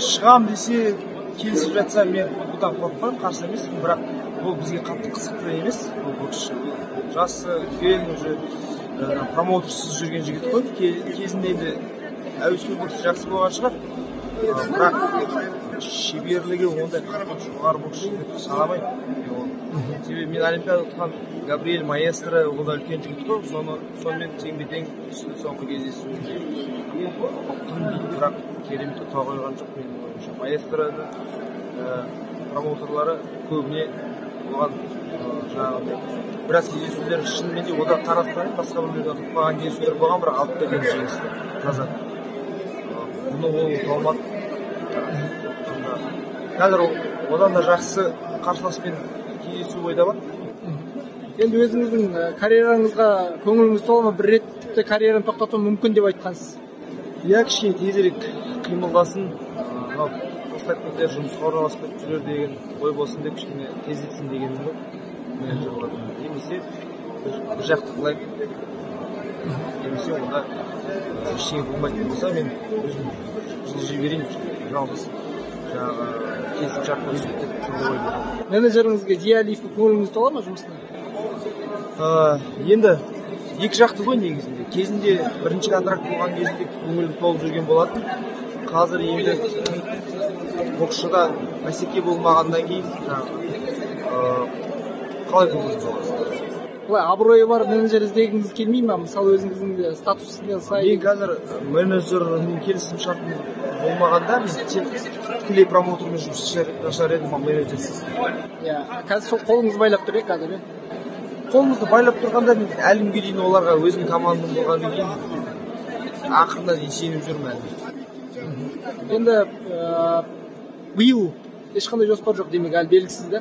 шығам десе келісіп жатса мен бұдан қорықпаймын, қарсы емеспін, бірақ ол бізге қатты қызықты емес. Ол боксшы жасы үлкен, уже промоутерсіз жүрген жігіт қой. Кезінде енді әуесқой боксы жақсы болған шығар, бірақ шеберлігі ондай қатты жоғары боксшы деп санамаймын. Себебі мен олимпиада ұтқан Габриэль Маэстро, ол да үлкен жігіт қой, сонымен тең-бе-тең түсті соңғы кездесуінде. Бірақ керемет ұта қойған жоқ менің ойымша. Маэстроны промоутерлары көбіне оған жаңағындай біраз кездесулер шынымен де одан Қазақстан басқа біреулерден ұтпаған кездесулер болған, бірақ алып берген жеңісті жазады. Бұны ол ұта алмады. Қазір одан да жақсы қарсыласпен кездесу ойда бар. Енді өзіңіздің карьераңызға көңіліңіз тола ма? Бір рет тіпті карьераны тоқтату мүмкін деп айтқансыз. Иә, кішкене тезірек қимылдасын, тастап кетер, жұмысқа орналасып кетіп жүрер деген ой болсын деп кішкене тездетсін дегенім ғой. Немесе бір жақты қылайын, немесе онда ештеңе болмайтын болса, мен өзім жылжи берейін, жалғыз жаңағы келісім шартқа түсіп деп сондай ой беремін. Менеджеріңізге Зиялиевке көңіліңіз тола ма жұмысына? Енді екі жақты ғой негізінде. Кезінде бірінші контракт болған кезінде көңілім толып жүрген болатын. Қазір енді боксшыда бәсеке болмағаннан кейін қалай көңілім толасыз? Бұлай абыройы бар менеджер іздегіңіз келмей ма? Мысалы өзіңіздің статусына сай. Мен қазір менеджермен келісім шартым болмағанда мен тікелей промоутермен жұмыс жасар едім, менеджерсіз. Қазір сол қолыңыз байлап тұр, қазір? Қолымызды байлап тұрғанда мен әлімге дейін оларға өзім командам болғаннан кейін ақырына дейін сеніп жүрмін әлі. Енді биыл ешқандай жоспар жоқ демек, әлі белгісіз да?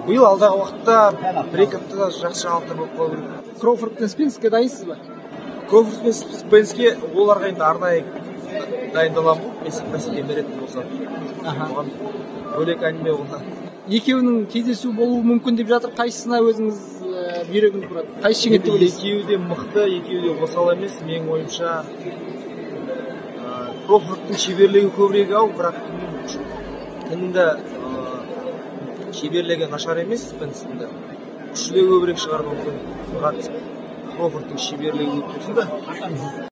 Биыл алдағы уақытта бір-екі аптада жақсы жаңалықтар болып қалу керек. Кроуфорд пен Спенске дайынсыз ба? Кроуфорд пен Спенске оларға енді арнайы дайындаламын ғой, бәсеке беретін болса. Оған бөлек әңгіме болса. Екеуінің кездесу болуы мүмкін деп жатыр. Қайсысына өзіңіз бүйрегіңіз бұрады? Қайсы жеңеді деп ойлайсыз? Екеуі де мықты, екеуі де осал емес. Менің ойымша Кроуфордтың шеберлігі көбірек-ау, бірақ кімнің де шеберлігі нашар емес, Спенстің де күші де көбірек шығар мүмкін. Кроуфордтың шеберлігі көп болса да